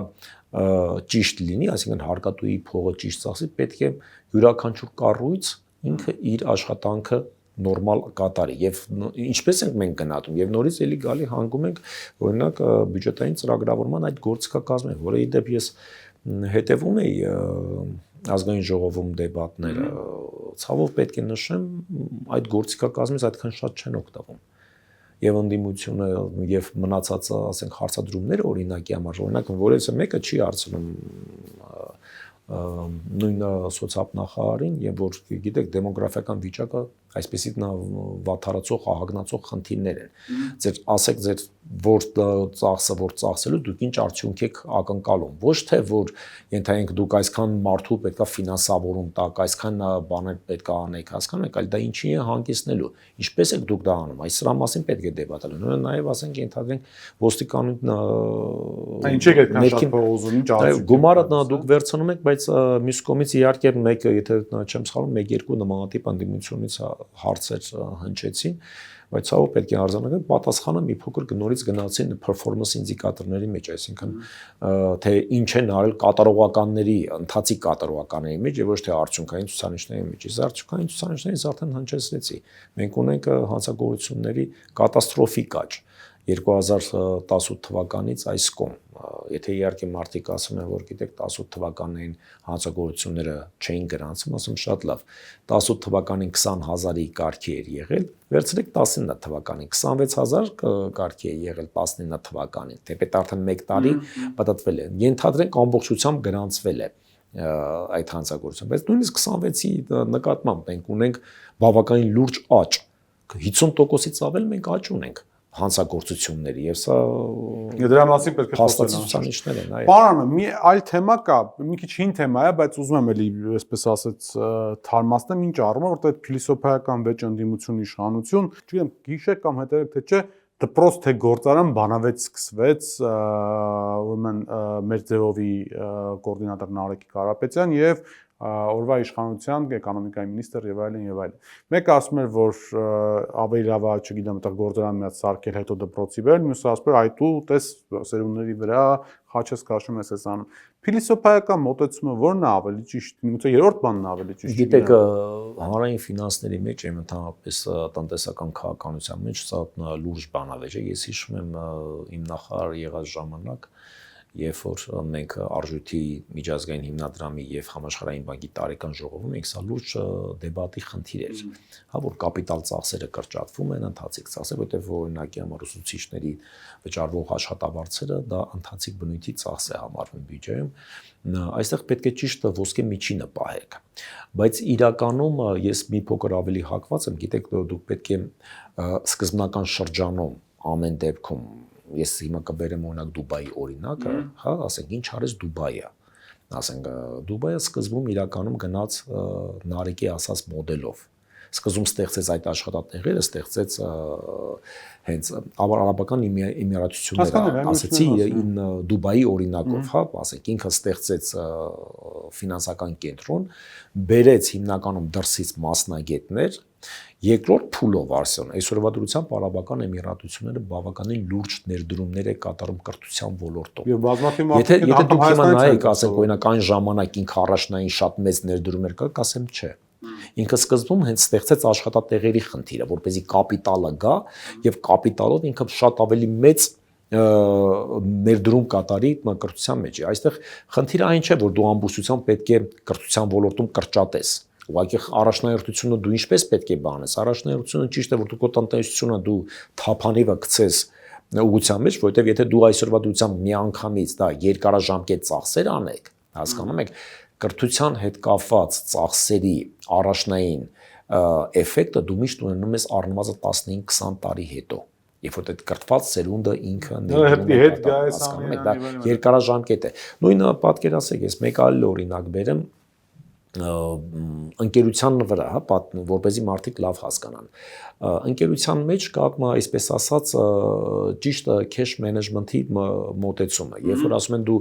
S2: ճիշտ լինի, այսինքն հարկատուի փողը ճիշտ ծախսի, պետք է յուրաքանչյուր կառույց ինքը իր աշխատանքը նորմալ կատարի եւ ինչպես ենք մենք գնահատում եւ նորից էլի գալի հանգում ենք օրինակ բյուջետային ծրագրավորման այդ գործիքակազմը, որը իդեպ ես հետևում էի ազգային ժողովում դեբատները, ցավով պետք է նշեմ, այդ գործիքակազմից այդքան շատ չեն օգտվում։ Եվ ընդդիմությունը եւ մնացած ասենք հարցադրումները օրինակի համար օրինակ որևէ մեկը չի հարցնում նույն սոցիալնախարարին եւ որ գիտեք դեմոգրաֆիական վիճակը այսպեսի վաթարացող ահագնացող խնդիրներ են ձեր ասեք ձեր որ ծախսը որ ծախսելու դուք ինչ արդյունք եք ակնկալում ոչ թե որ ենթայենք դուք այսքան մարդու պետքա ֆինանսավորում տաք այսքան բաներ պետքա անեք հասկանում եք այլ դա ինչի է հանգեցնելու ինչպես եք դուք դա անում այս սրա մասին պետք է դեբատել նույնը նաեւ ասենք ենթադրենք ոստիկանություն
S1: ինչ եք այդքան շատ փող ուզում ինչ արդյունք
S2: գումարը դուք վերցնում եք բայց մյուս կողմից իհարկե մեկը եթե չեմ սխալվում 1-2 նմանատիպ ընդդիմությունից հարցեր հնչեցին, բայց ցավոք պետք է արձանագրել պատասխանը մի փոքր նորից գնացին performance ինդիկատորների մեջ, այսինքն թե ինչ են արել կատարողականների, ընթացիկ կատարողականների մեջ եւ ոչ թե արդյունքային ցուցանիշների մեջ։ Իսկ արդյունքային ցուցանիշներից արդեն հնչեցրեցի։ Մենք ունենք հանցագործությունների կատաստրոֆիկ աճ 2018 թվականից այս կողմ, եթե իհարկե մարդիկ ասում են, որ գիտեք 18 թվականներին հանցագործությունները չէին գրանցում, ասում շատ լավ, 18 թվականին 20,000-ի կարգի էր եղել, վերցրեք 19 թվականին, 26,000 կարգի է եղել 19 թվականին, թեպետ արդեն 1 տարի պատտվել է, ենթադրենք ամբողջությամբ գրանցվել է այդ հանցագործությունը, բայց նույնիսկ 26-ի նկատմամբ մենք ունենք բավականին լուրջ աճ, 50%-ից ավել մենք աճ ունենք հանցագործությունների եւ սա
S1: դրա մասին պետք է
S2: խոսել են այո
S1: Պարանը մի այլ թեմա կա մի քիչ հին թեմա է բայց ուզում եմ էլի այսպես ասած թարմացնեմ ինչ առումով որտեղ փիլիսոփայական վեճ ընդդիմություն իշխանություն չգիտեմ գիշեր կամ հետեւեք թե չէ դպրոց թե գործարան բանավեճ սկսվեց ուրեմն մեր ձևովի կոորդինատոր Նարեկ Կարապետյան եւ օրվա իշխանության էկոնոմիկայի մինիստրը եւ այլն եւ այլն։ Մեկը ասում էր, որ ավելի լավ է, չգիտեմ, այդտեղ գործարան միած սարքել, հետո դպրոցի բերել, մյուսը ասում էր, այ դու տես սերունդների վրա խաչես քաշում ես անում։ Փիլիսոփայական մոտեցումը ո՞րն է ավելի ճիշտ, միգուցե երրորդ բանն է ավելի ճիշտ։
S2: Գիտեք, հանրային ֆինանսների մեջ եմ ընդհանրապես տնտեսական քաղաքականության մեջ սա լուրջ բանավեճ է։ Ես հիշում եմ իմ նախարար եղած ժամանակ երբ որ մենք արժույթի միջազգային հիմնադրամի եւ համաշխարհային բանկի տարեկան ժողովում ենք, սա լուրջ դեբատի խնդիր էր, հա, որ կապիտալ ծախսերը կրճատվում են, ընթացիկ ծախսեր, որտեղ օրինակի համար ուսուցիչների վճարվող աշխատավարձերը դա ընթացիկ բնույթի ծախս է համարվում բյուջեում, այստեղ պետք է ճիշտ ոսկե միջինը պահեք, բայց իրականում ես մի փոքր ավելի հակված եմ, գիտեք, դուք պետք է սկզբնական շրջանում ամեն դեպքում ես հիմա կբերեմ օրինակ Դուբայի օրինակը, հա, ասենք ինչ արեց Դուբայը, ասենք Դուբայը սկզբում իրականում գնաց Նարեկի ասած մոդելով, սկզբում ստեղծեց այդ աշխատատեղերը, ստեղծեց հենց Արաբական Էմիրությունները, ասեցի Դուբայի օրինակով, հա, ասենք ինքը ստեղծեց ֆինանսական կենտրոն, բերեց հիմնականում դրսից մասնագետներ, երկրորդ փուլով Արսեն, այսօրվա դրությամբ Արաբական Էմիրությունները բավականին լուրջ ներդրումներ է կատարում կրթության ոլորտում։
S1: Եվ բազմաթիվ մարդիկ
S2: եթե դուք հիմա նայեք, ասենք օրինակ այն ժամանակ ինքը առաջնային շատ մեծ ներդրումներ կա, կասեմ չէ։ Ինքը սկզբում հենց ստեղծեց աշխատատեղերի խնդիրը, որպեսզի կապիտալը գա եւ կապիտալով ինքը շատ ավելի մեծ ներդրում կատարի կրթության մեջ։ Այստեղ խնդիրը այն չէ, որ դու ամբողջությամբ պետք է կրթության ոլորտում կրճատես։ Ուղղակի առաջնահերթությունը դու ինչպես պետք է բանես։ Առաջնահերթությունը ճիշտ է, որ դու քո տնտեսությունը դու թափանիվը գցես ուղղության մեջ, որովհետեւ եթե դու այսօրվա դրությամբ միանգամից դա երկարաժամկետ ծախսեր անեք, հասկանում եք, կրթության հետ կապված ծախսերի առաջնային էֆեկտը դու միշտ ունենում ես առնվազն 15-20 տարի հետո։ Երբ որ այդ կրթված սերունդը ինքը ներդրում է, դա երկարաժամկետ է։ Նույնը պատկերացրեք, ես մեկ այլ օրինակ բերեմ ընկերության վրա, հա, որպեսզի մարդիկ լավ հասկանան։ Ընկերության մեջ կա, այսպես ասած, ճիշտ cash management-ի մոտեցումը։ Երբ որ ասում են դու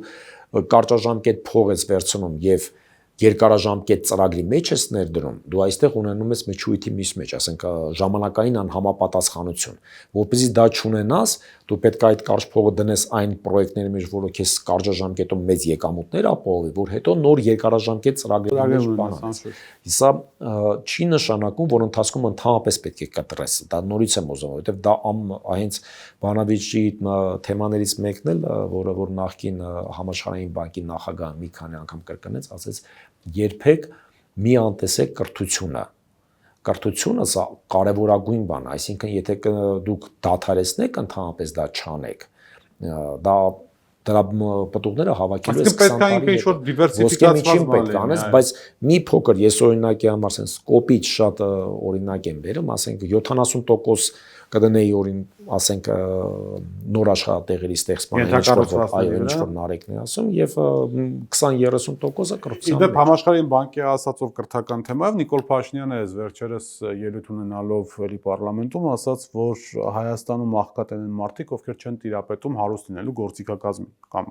S2: կարճաժամկետ փող ես վերցնում եւ երկարաժամկետ ծրագրի մեջ ես ներդրում, դու այստեղ ունենում ես մեջույթի միս մեջ, ասենք ժամանակային անհամապատասխանություն, որպեսզի դա չունենաս, դու պետք է այդ կարճ փողը դնես այն պրոյեկտների մեջ, որը քեզ կարճաժամկետում մեծ եկամուտներ ապահովի, որ հետո նոր երկարաժամկետ ծրագրերի մեջ բանանես։ Սա չի նշանակում, որ ընթացքում ընդհանրապես պետք է կտրես, դա նորից եմ ուզում, որովհետև դա հենց Բանավիճի թեմաներից մեկն էլ, որ նախկին համաշխարհային բանկի նախագահը մի քանի անգամ կրկնեց, ասեց երբեք մի անտեսեք կրթությունը։ Կրթությունը սա կարևորագույն բան, այսինքն եթե դուք դադարեցնեք ընդհանրապես դա չանեք, դա դրա պտուղները հավաքելու ես 20 տարի հետո։ Ոսկե միջին պետք է անես, բայց մի փոքր ես օրինակի համար ասենք կոպիտ շատ օրինակ եմ բերում, ասենք 70% կդնեի ասենք նոր աշխատատեղերի ստեղծման ինչ որ Նարեկն է ասում եւ 20-30%-ը կրթության։
S1: Իդեպ համաշխարհային բանկի ասածով կրթական թեմայով Նիկոլ Փաշինյանը այս վերջերս ելույթ ունենալով էլի պարլամենտում ասաց, որ Հայաստանում աղքատեն են մարդիկ, ովքեր չեն տիրապետում հարուստ լինելու գործիքակազմին կամ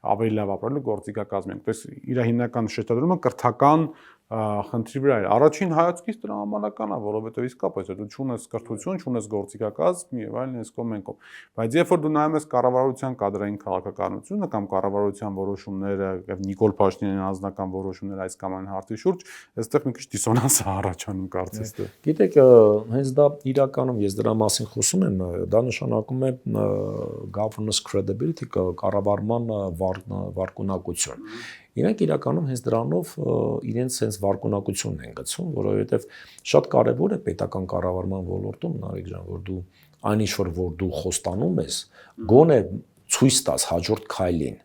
S1: ավելի լավ ապրելու գործիքակազմին։ Այսպես իր հիմնական շեշտադրումը կրթական խնդրի վրա է։ Առաջին հայացքից տրամաբանական է, որովհետև իսկապես դու չունես կրթություն, չունես գործիքակազմ եւ այլն այս կողմենքով։ Բայց երբ որ դու նայում ես կառավարության կադրային քաղաքականությունը կամ կառավարության որոշումները եւ Նիկոլ Փաշինյանի անձնական որոշումները այս կամ այն հարցի շուրջ, այստեղ մի քիչ դիսոնանս է առաջանում կարծես թե։
S2: Գիտեք, հենց դա իրականում ես դրա մասին խոսում եմ, դա նշանակում է governance credibility, կառավարման վարկունակություն։ Իրենք իրականում հենց դրանով իրենց հենց վարկունակությունն են գցում, որովհետև շատ կարևոր է պետական կառավարման ոլորտում, Նարեկ ջան, որ դու այն ինչ որ դու խոստանում ես, գոնե ցույց տաս հաջորդ քայլին,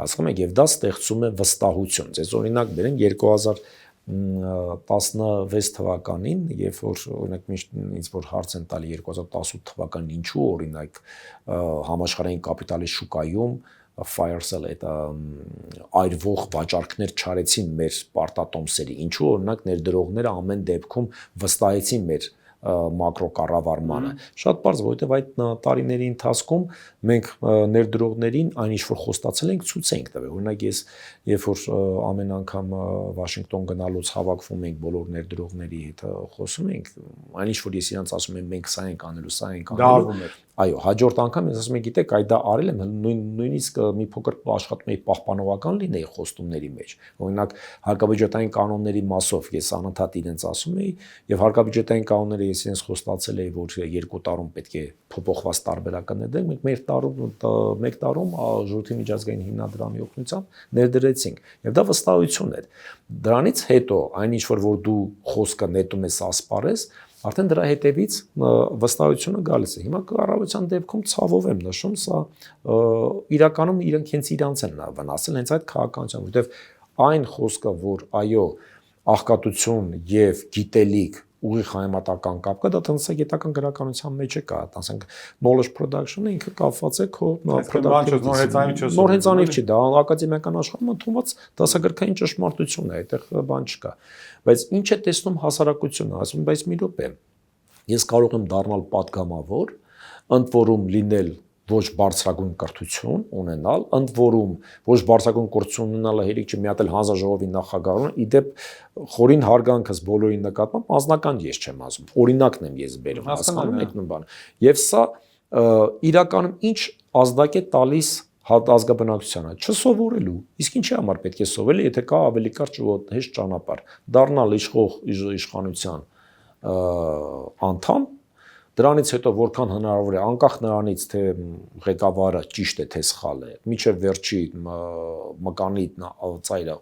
S2: հասկանում եք, եւ դա ստեղծում է վստահություն։ Ձեզ օրինակ բերեմ 2016 թվականին, երբ որ օրինակ միշտ ինձ որ հարց են տալի 2018 թվականին ինչու օրինակ համաշխարհային կապիտալի շուկայում fire sale այդ այրվող վաճառքներ չարեցին մեր պարտատոմսերի, ինչու օրինակ ներդրողները ամեն դեպքում վստահեցին մեր մակրոկառավարմանը։ Շատ բարձ, որովհետև այդ տարիների ընթացքում մենք ներդրողներին այն ինչ որ խոստացել ենք ցույց ենք տվել։ Օրինակ ես երբ որ ամեն անգամ Վաշինգտոն գնալուց հավաքվում ենք բոլոր ներդրողների հետ խոսում ենք, այն ինչ որ ես իրանց ասում եմ մենք սա ենք անելու, սա ենք անելու, այո, հաջորդ անգամ ես ասում եմ, գիտեք, այ դա արել եմ, նույնիսկ մի փոքր աշխատում էի պահպանողական լինեի խոստումների մեջ։ Օրինակ, հարկաբյուջետային կանոնների մասով ես անընդհատ իրենց ասում էի, եւ հարկաբյուջետային կանոնները ես իրենց խոստացել էի, որ 2 տարում պետք է փոփոխված տարբերակը ներդրենք, մենք մեր տարում 1 տարում ժողովրդի միջազգային հիմնադրամի օգնությամբ ներդրեցինք, եւ դա վստահություն էր։ Դրանից հետո այն ինչ որ դու խոսքը նետում ես ասպարես, արդեն դրա հետևից վստահությունը գալիս է։ Հիմա կառավարության դեպքում ցավով եմ նշում, սա իրականում իրենք հենց իրանց են վնասել, հենց այդ քաղաքականությամբ, որովհետև այն խոսքը, որ այո, աղքատություն եւ գիտելիք ուղիղ համեմատական կապ կա, դա տնտեսագիտական գրականության մեջ է կա, ասենք knowledge production-ը ինքը կապված է քո նոր հեծանիվ չի, դա ակադեմիական աշխարհում ընդունված դասագրքային ճշմարտություն է, այդտեղ բան չկա։ Բայց ինչ է տեսնում հասարակությունը, ասում, բայց մի րոպե, ես կարող եմ դառնալ падգամավոր, ընդ որում լինել ոչ բարձրագույն կրթություն ունենալ, ընդ որում ոչ բարձրագույն կրթություն ունենալը հերիք չի մի հատ էլ հանձնաժողովի նախագահորեն, իդեպ խորին հարգանքս բոլորի նկատմամբ անձնական ես չեմ ասում, օրինակն եմ ես բերում, հասկանում եք նույն բանը։ Եվ սա իրականում ինչ ազդակ է տալիս ազգաբնակչությանը, չսովորելու, իսկ ինչի համար պետք է սովորել, եթե կա ավելի կարճ ու հեշտ ճանապարհ, դառնալ իշխող իշխանության անդամ, դրանից հետո որքան հնարավոր է, անկախ նրանից թե ղեկավարը ճիշտ է թե սխալ է, մինչև վերջի մկանի ծայրը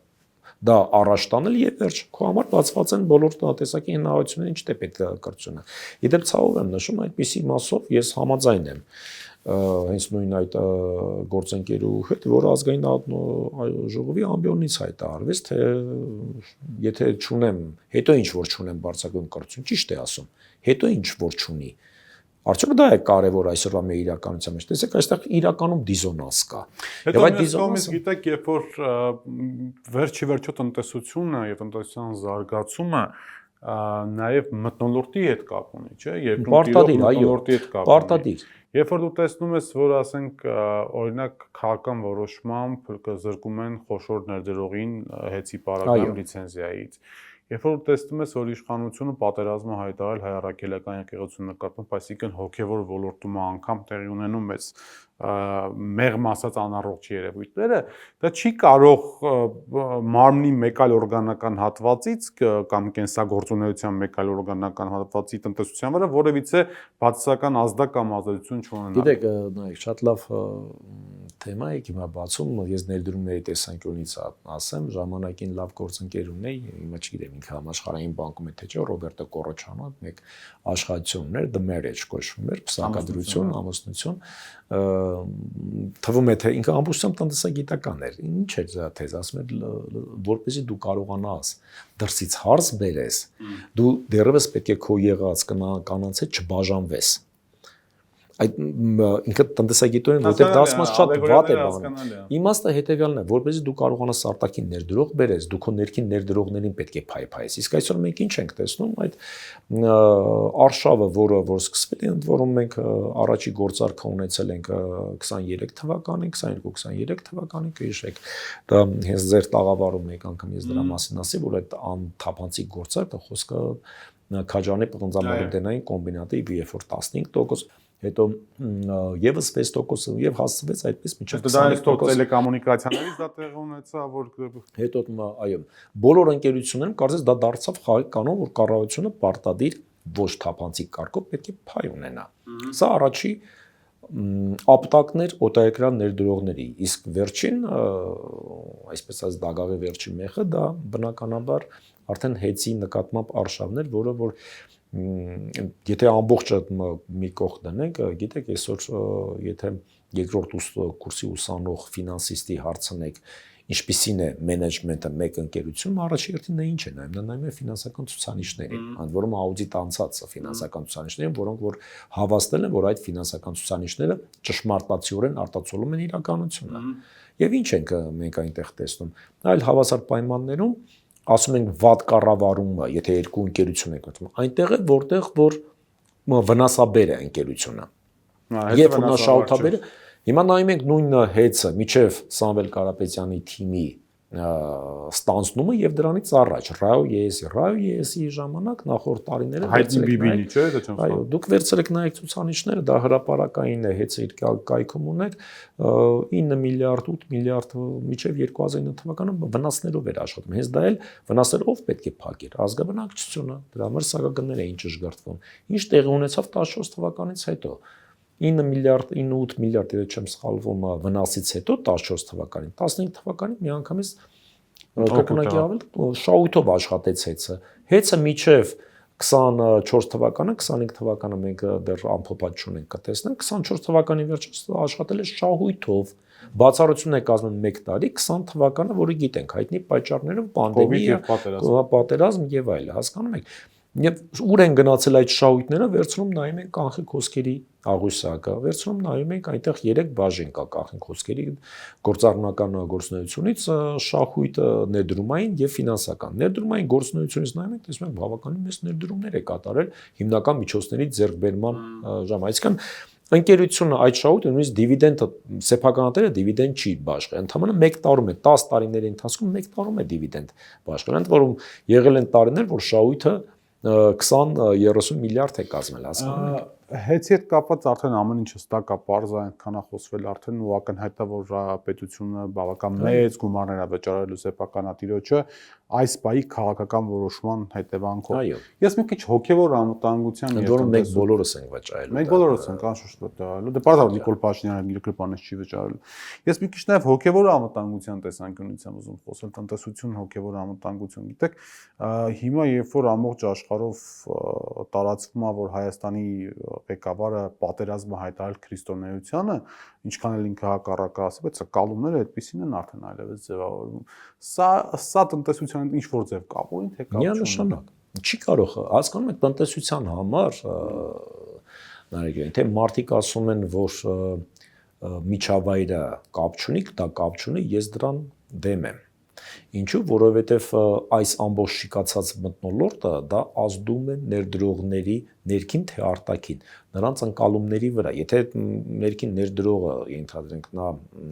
S2: դա առաջ տանել եւ վերջ քո համար բացված են բոլոր տնտեսական հնարավորությունները, ինչ թե պետք է կրթությունը։ Իդեպ ցավով եմ նշում, այդպիսի մասով ես համաձայն եմ հենց նույն այդ գործընկերու հետ, որ ազգային ժողովի ամբիոնից հայտարարվեց, թե եթե չունեմ, հետո ինչ որ չունեմ բարձրագույն կրթություն, ճիշտ է ասում, հետո ինչ որ չունի։ Արդյոք դա է կարևոր այսօրվա մեր իրականության մեջ։ Տեսեք, այստեղ իրականում դիզոնանս կա։
S1: Եվ այդ դիզոնանսը գիտեք, երբ որ վերջի տնտեսությունը եւ տնտեսության զարգացումը նաև մթնոլորտի հետ կապ ունի, չէ՞, երկրում մթնոլորտի հետ կապ ունի։ Երբ որ դու տեսնում ես, որ ասենք օրինակ քաղաքական որոշմամբ կզրկում են խոշոր ներդրողին հեծի պարագայում լիցենզիայից, երբ որ տեսնում ես, որ իշխանությունը պատերազմը հայտարարել հայ առաքելական եկեղեցու նկատմամբ, այսինքն հոգևոր ոլորտում անգամ տեղի ունենում ես մեղմ ասած անառողջ երևույթները, դա չի կարող մարմնի մեկ այլ օրգանական հատվածից կամ կենսագործունեության մեկ այլ օրգանական հատվածի տնտեսության վրա որևիցե բացասական ազդակ կամ ազդեցություն չունենալ։
S2: Գիտեք, նայեք, շատ լավ թեմա է հիմա բացում, ես ներդրումների տեսանկյունից ասեմ, ժամանակին լավ գործընկեր ունեի, հիմա չգիտեմ ինքը համաշխարհային բանկում է թե չէ, Ռոբերտո Կորոչանո, մեկ աշխատություն ուներ, The Marriage կոչվում էր, փսակադրություն, ամուսնություն, թվում է թե ինքը ամբողջությամբ տնտեսագիտական էր։ Ինչ էր դա թեզ, ասում էր, որպեսզի դու կարողանաս դրսից հարց բերես, դու դեռևս պետք է քո եղած կանանց հետ չբաժանվես։ Այդ ինքը տնտեսագիտորեն, որտեղ դա ասած շատ վատ է բանը։ Իմաստը հետեւյալն է, որպեսզի դու կարողանաս արտաքին ներդրող բերես, դու քո ներքին ներդրողներին պետք է փայփայես։ Իսկ այսօր մենք ինչ ենք տեսնում, այդ արշավը, որ սկսվել է, ընդ որում մենք առաջի գործարքը ունեցել ենք 23 թվականին, 22-23 թվականին, կհիշեք, դա հենց ձեր տաղավարում մեկ անգամ ես դրա մասին ասի, որ այդ անթափանցիկ գործարքը խոսքը Քաջանի պղնձամոլիբդենային կոմբինատի երբ որ 15%, հետո եւս 6% եւ հասցվեց այդպես մինչեւ 20%
S1: տելեկոմունիկացիաներից դա տեղ ունեցավ, որ
S2: հետո այո, բոլոր ընկերություններում կարծես դա դարձավ խաղի կանոն, որ կառավարությունը պարտադիր ոչ թափանցիկ կարգով պետք է փայ ունենա։ Սա առաջի ապտակներ օտարերկրյա ներդրողների, իսկ վերջին, այսպես ասած, դագաղի վերջին մեխը դա բնականաբար արդեն հեծի նկատմամբ արշավներ, որը որ եթե ամբողջը մի կողմ դնենք, գիտեք, այսօր եթե երկրորդ կուրսի ուսանող ֆինանսիստի հարցնեք, ինչպիսին է մենեջմենտը մեկ ընկերությունում, առաջի հերթին նա ինչ է նայում, նա նայում է ֆինանսական ցուցանիշներին, ընդ որում աուդիտ անցած ֆինանսական ցուցանիշներին, որոնք որ հավաստել են, որ այդ ֆինանսական ցուցանիշները ճշմարտացիորեն արտացոլում են իրականությունը։ Եվ ինչ ենք մենք այնտեղ տեսնում, այլ հավասար պայմաններում ասում ենք վատ կառավարումը, եթե երկու ընկերություն եք գտնում, այնտեղ է որտեղ որ վնասաբեր է ընկերությունը։ Երբ որ շահութաբերը, հիմա նայում ենք նույն հեծը միջև Սամվել Կարապետյանի թիմի ստանցնումը եւ դրանից առաջ RAO-ES-ի ժամանակ նախորդ տարիները
S1: հայտնի բիբինի չէ, դա չեմ
S2: այո, դուք վերցրեք նայեք ցուցանիշները, դա հրապարակային է, հեծիր կայքում ունեք 9 միլիարդ, 8 միլիարդ մինչև 2009 թվականը վնասներով էր աշխատում։ Հենց դա էլ վնասներով պետք է փակեր ազգաբնակչությունը, դրա համար սակագներ էին ճշգրտվում։ Ինչ տեղի ունեցավ 14 թվականից հետո 9 միլիարդ, 9-8 միլիարդ, եթե չեմ սխալվում, վնասից հետո 14 թվականին, 15 թվականին միանգամից կրկնակի ավել շահույթով աշխատեց հեծը։ Հեծը միջև 24 թվականը, 25 թվականը մենք դեռ ամփոփած չունենք կտեսնենք, 24 թվականի վերջից աշխատել է շահույթով։ Բացառություն է կազմում 1 տարի, 20 թվականը, որը գիտենք, հայտնի պատճառներով պանդեմիա, պատերազմ եւ այլն, հասկանում եք։ Եվ ուր են գնացել այդ շահույթները, վերցնում նայում ենք կանխիկ խոսքերի աղյուսակը, վերցնում նայում ենք այնտեղ 3 բաժին կա կանխիկ խոսքերի գործառնական գործունեությունից շահույթ ներդրումային եւ ֆինանսական։ Ներդրումային գործունեությունից նայում ենք, տեսնում ենք բավականին մեծ ներդրումներ է կատարել հիմնական միջոցների ձեռքբերման ժամանակ։ Այսինքն ընկերությունը այդ շահույթը նույնիսկ դիվիդենդը սեփականատերը դիվիդենդ չի բաշխել։ Ընդհանրապես 1 տարում է 10 տարիների ընթացքում 1 տարում է դիվիդենդ բաշխել։ Ընդ որում եղել են տարիներ, որ շահույթը 20-30 միլիարդ է կազմել, հասկանում եք։
S1: Հեծի հետ կապված արդեն ամեն ինչը ստակ է, պարզ է, այնքան է խոսվել արդեն ու ակնհայտ է, որ պետությունը բավական մեծ գումարներ է վճարելու սեփականատիրոջը այս բայի քաղաքական որոշման հետևանքով։ Ես մի քիչ հոգևոր անվտանգության
S2: եւ որոնք մենք բոլորս ենք վճարելու։
S1: Մենք բոլորս ենք անշուշտ վճարելու։ Դե պարզ է, Նիկոլ Փաշինյանը երկրպանից չի վճարելու։ Ես մի քիչ նաեւ հոգևոր անվտանգության տեսանկյունից եմ ուզում խոսել, տնտեսություն, հոգևոր անվտանգություն։ Գիտեք, հիմա երբ որ ամբողջ աշխարհով տարածվում է, որ Հայաստանի ղեկավարը պատերազմը հայտարարել քրիստոնեությանը, ինչքան էլ ինքը հակառակը ասի, բայց կալումները այդպեսին են արդեն այլևս ձևավորվում։ Սա տնտեսության ինչ որ ձև կապ ունի, թե կապ չունի։
S2: Միանշանակ։ Չի կարող, հասկանում եք, տնտեսության համար նարեկային, թե մարդիկ ասում են, որ միջավայրը կապ չունի, դա կապ չունի, ես դրան դեմ եմ։ Ինչու, որովհետև այս ամբողջ շիկացած մթնոլորտը դա ազդում է ներդրողների ներքին թե արտաքին նրանց ընկալումների վրա։ Եթե ներքին ներդրողը ենթադրենք նա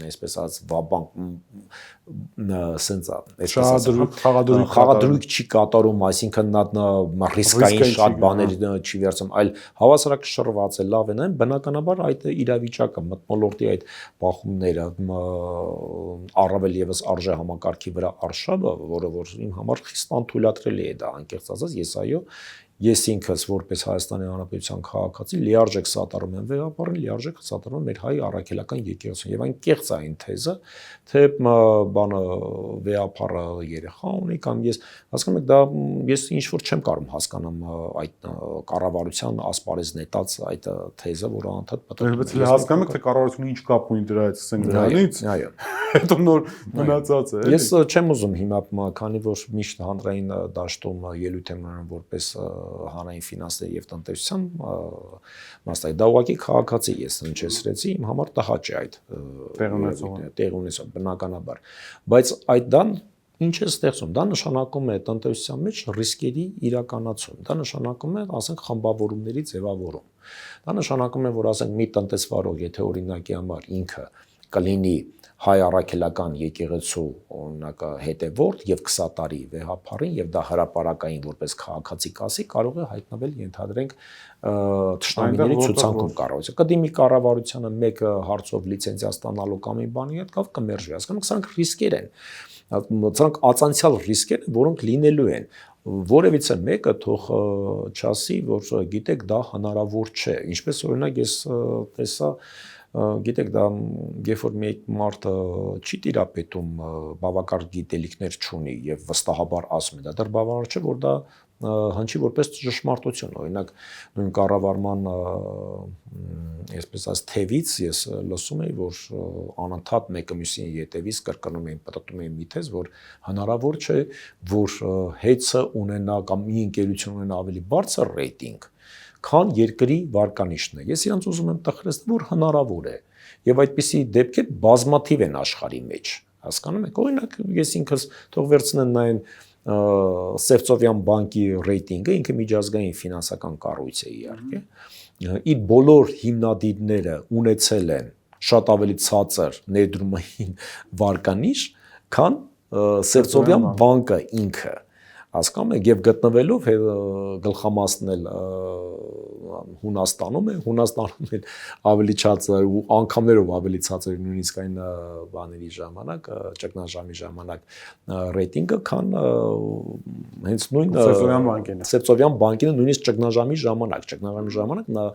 S2: այսպես ասած վաբանկ խաղադրույք չի կատարում, այսինքն նա ռիսկային շատ բաներ չի վերցնում, այլ հավասարակշռված է, լավ է, բնականաբար այդ իրավիճակը մթնոլորտի այդ բախումները առավել եւս արժե համակարգի վրա արշավը, որը որ իմ համար խիստ անթույլատրելի է դա, անկեղծ ասած, ես ինքս որպես Հայաստանի Հանրապետության քաղաքացի լիարժեք սատարում եմ վեհապարին, լիարժեք սատարում եմ մեր հայ առաքելական եկեղեցուն եւ այն կեղծ է այն թեզը, թե բանը վեհապարը երեխա ունի կամ ես հասկանում եք դա ես ինչ որ չեմ կարող հասկանամ այդ կառավարության ասպարեզ նետած այդ թեզը, որը անդադ
S1: պատահում է։ Հասկանում եք թե կառավարությունը ինչ կապ ունի դրա հետ, ասենք դրանից։
S2: Այո։
S1: Հետո նոր մնացած է։
S2: Ես չեմ ուզում հիմա, քանի որ միշտ հանրային դաշտում ելույթ եմ ունենում որպես հանրային ֆինանսների եւ տնտեսության մասնագետ, դա ուղղակի քաղաքացի ես հնչեցրեցի, իմ համար տհաճ է այդ տեղ ունեցող բնականաբար, բայց այդ դան ինչ է ստեղծում, դա նշանակում է տնտեսության մեջ ռիսկերի իրականացում, դա նշանակում է, ասենք, խմբավորումների ձևավորում, դա նշանակում է, որ ասենք մի տնտեսվարող, եթե օրինակի համար ինքը կլինի հայ առաքելական եկեղեցու օրինակ հետևորդ եւ 20 տարի վեհապարին եւ դա հրապարակային որպես քաղաքացի կասի կարող է հայտնվել ենթադրենք թշնամիների ցուցանքում կառավարության կդիմի կառավարությանը մեկ հարցով լիցենզիա ստանալու կամ մի բանի հետ կավ կմերժի հասկանում սրանք ռիսկեր են սրանք ածանցյալ ռիսկեր են որոնք լինելու են որևիցե մեկը թող չասի որ գիտեք դա հնարավոր չէ ինչպես օրինակ ես տեսա գիտեք դա երբ որ մի մարդ չի տիրապետում բավական գիտելիքներ չունի եւ վստահաբար ասում է դա դեռ բավարար չէ որ դա հնչի որպես ճշմարտություն օրինակ նույն կառավարման այսպես ասած թևից ես լսում եի որ անընդհատ մեկը մյուսին ետևից կրկնում էին պատտում էին մի թեզ որ հնարավոր չէ որ հեծը ունենա կամ մի ընկերություն ունենա ավելի բարձր ռեյտինգ քան երկրի վարկանիշն է։ Ես իրանց ուզում եմ տխրեցնել, որ հնարավոր է։ Եվ այդպիսի դեպքեր բազմաթիվ են աշխարհի մեջ։ Հասկանում եք, օրինակ ես ինքս թող վերցնեն նայեն Սևծովյան բանկի ռեյտինգը, ինքը միջազգային ֆինանսական կառույց է իհարկե։ Իր բոլոր հիմնադիրները ունեցել են շատ ավելի ցածր ներդրումային վարկանիշ, քան Սերծովյան բանկը ինքը հասկանում եք եւ գտնվելով գլխամասնել Հունաստանում է, Հունաստանում էլ ավելի ցածր ու անգամներով ավելի ցածր նույնիսկ այն բաների ժամանակ, ճգնաժամի ժամանակ ռեյտինգը, քան հենց նույն Սերծովյան բանկինը նույնիսկ ճգնաժամի ժամանակ նա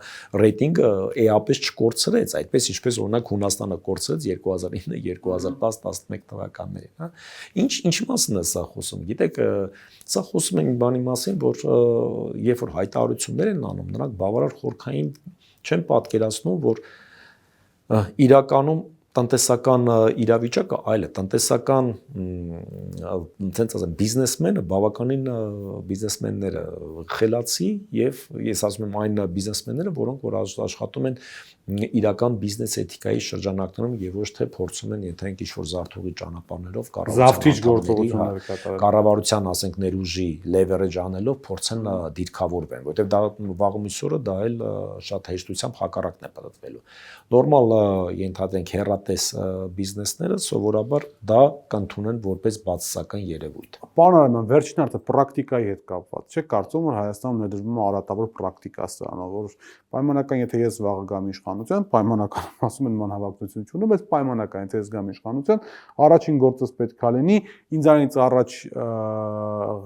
S2: ռեյտինգը էապես չկորցրեց, այդպես ինչպես օրինակ Հունաստանը կորցրեց 2009, 2010, 11 թվականներին, հա։ Ինչ մասին է սա խոսում։ Գիտեք, սա խոսում ենք բանի մասին, որ երբ որ հայտարարություններ են անում, նրանք բավարար խորքային չեն պատկերացնում, որ իրականում տնտեսական իրավիճակը այլ է, տնտեսական ցենց ասեմ բիզնեսմենը բավականին բիզնեսմենները խելացի եւ ես ասում եմ այն բիզնեսմենները, որոնք որ աշխատում են իրական բիզնես էթիկայի շրջանակներում եւ ոչ թե փորձում են ենթենք ինչ-որ զարթուղի ճանապարհներով կառավարության ասենք ներուժի leverage անելով փորձեն դիրքավորվեն, որովհետեւ դա վաղումից օրը դա էլ շատ հեշտությամբ հակառակն է պատտվելու։ Նորմալ ենթադրենք հեռատես բիզնեսները սովորաբար դա կընդունեն որպես բացասական երևույթ։
S1: Պարոն Արամյան, վերջին հարցը պրակտիկայի հետ կապված չէ, կարծում որ Հայաստանում ներդրվում է արատավոր պրակտիկա սրանով, որ պայմանական եթե ես վաղը գամ իշխանության, պայմանական ասում են ման հավակնություն չունեմ, բայց պայմանական եթե ես գամ իշխանության, առաջին գործս պետք է լինի ինձանից առաջ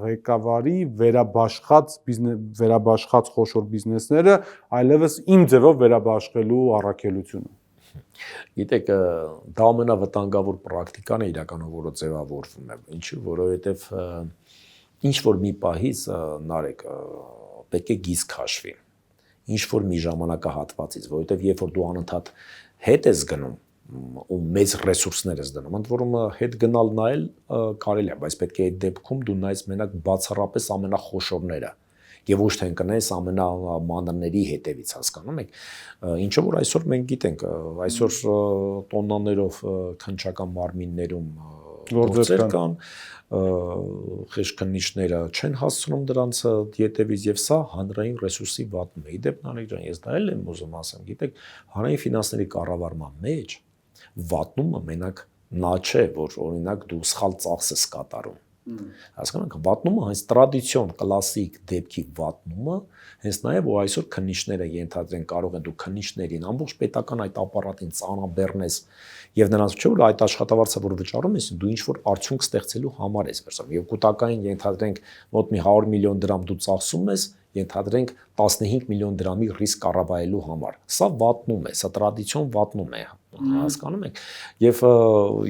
S1: ղեկավարի վերաբաշխած խոշոր բիզնեսները այլևս իմ ձևով վերաբաշխելու առաքելությունը։
S2: Գիտեք, դա ամենավտանգավոր պրակտիկան է իրականում, որը ձևավորվում է։ Ինչու, որովհետև ինչ որ մի պահից Նարեկ պետք է գիծ քաշվի։ Ինչ որ մի ժամանակահատվածից, որովհետև երբ որ դու անընդհատ հետ ես գնում ու մեծ ռեսուրսներ ես դնում, ընդ որում հետ գնալ նայել կարելի է, բայց պետք է այդ դեպքում դու նայես մենակ բացառապես ամենախոշորները եւ ոչ թե ընկնես ամենամանրների հետևից, հասկանում եք, ինչը որ այսօր մենք գիտենք, այսօր տոննաներով քննչական մարմիններում գործեր կան, խեժքննիչները չեն հասցնում դրանց ետևից եւ սա հանրային ռեսուրսի վատնում է։ Իդեպ Նարեկ ջան, ես դա էլ եմ ուզում ասեմ, գիտեք, հանրային ֆինանսների կառավարման մեջ վատնումը մենակ նա չէ, որ օրինակ դու սխալ ծախս ես կատարում։ Հասկանում եք, վատնումը հենց տրադիցիոն կլասիկ դեպքի վատնումը, հենց նաև ու այսօր քննիչները ենթադրեն կարող են դու քննիչներին ամբողջ պետական այդ ապարատին ծանրաբեռնես եւ նրանց չէ որ այդ աշխատավարձը որ վճարում ես դու ինչ որ արդյունք ստեղծելու համար ես վերցնում եւ կൂട്ടակային ենթադրենք մոտ մի 100 միլիոն դրամ դու ծախսում ես ենթադրենք 15 միլիոն դրամի ռիսկ կառավարելու համար։ Սա վատնում է, սա տրադիցիոն վատնում է, հասկանում եք։ Եվ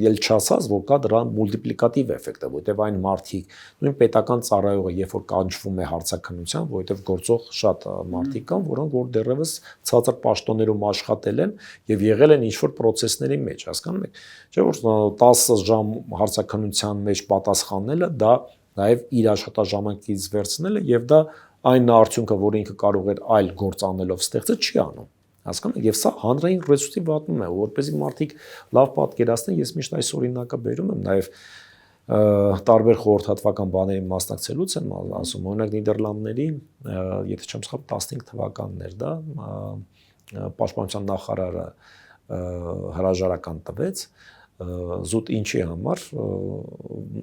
S2: ել չասած, որ կա դրա մուլտիպլիկատիվ էֆեկտը, որտեղ այն մարդիկ, նույն պետական ծառայողը, երբ որ կանչվում է հարցաքննության, որտեղ գործող շատ մարդիկ կան, որոնք որ դեռևս ցածր պաշտոններում աշխատել են եւ եղել են ինչ-որ process-ների մեջ, հասկանում եք։ Չէ՞ որ 10 ժամ հարցաքննության մեջ պատասխանելը դա նաեւ իր աշխատաժամկից վերցնելը եւ դա այն արդյունքը, որ ինքը կարող էր այլ գործ անելով ստեղծել, չի անում։ Հասկանում եք, եւ սա հանրային ռեսուրսի վատնում է, որպեսզի մարդիկ լավ պատկերացնեն, ես միշտ այս օրինակը բերում եմ, նաեւ տարբեր խորհրդատվական բաների մասնակցելուց եմ ասում, օրինակ Նիդերլանդների, եթե չեմ սխալվում, 15 թվականն էր դա, պաշտպանության նախարարը հրաժարական տվեց զուտ ինչի համար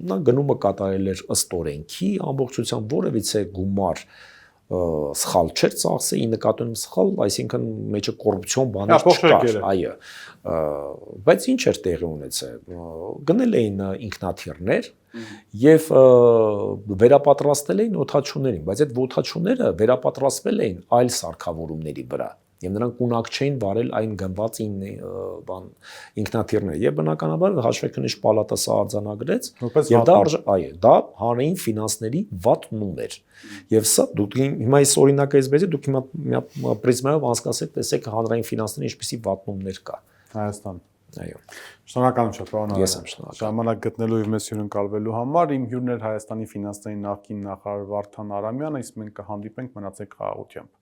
S2: նա գնումը կատարել էր ըստ օրենքի ամբողջությամբ որևիցե գումար սխալ չէր ծախսել, ի նկատի ունեմ սխալ, այսինքն մեջը կոռուպցիոն բաներ չկար, այո, բայց ինչ էր տեղի ունեցել, գնել էին ինքնաթիռներ եւ վերապատրաստել էին օդաչուներին, բայց այդ օդաչուները վերապատրաստվել էին այլ սարքավորումների վրա եւ նրանք ունակ չէին վարել այն գնված ինքնաթիռները եւ բնականաբար հաշվեկնիչ պալատը սա արձանագրեց եւ դա հանրային ֆինանսների վատնում էր եւ սա դուք հիմա այս օրինակը ես դուք հիմա պրիզմայով անցկացեք տեսեք հանրային ֆինանսների ինչպիսի վատնումներ կա
S1: Հայաստան
S2: այո
S1: շնորհակալ եմ շատ պարոն
S2: Արամյան ես եմ շնորհակալ
S1: ժամանակ գտնելու եւ մեզ հյուրընկալվելու համար իմ հյուրն էր Հայաստանի ֆինանսների նախկին նախարար Վարդան Արամյանը իսկ մենք կհանդիպենք մնացեք խաղաղությամբ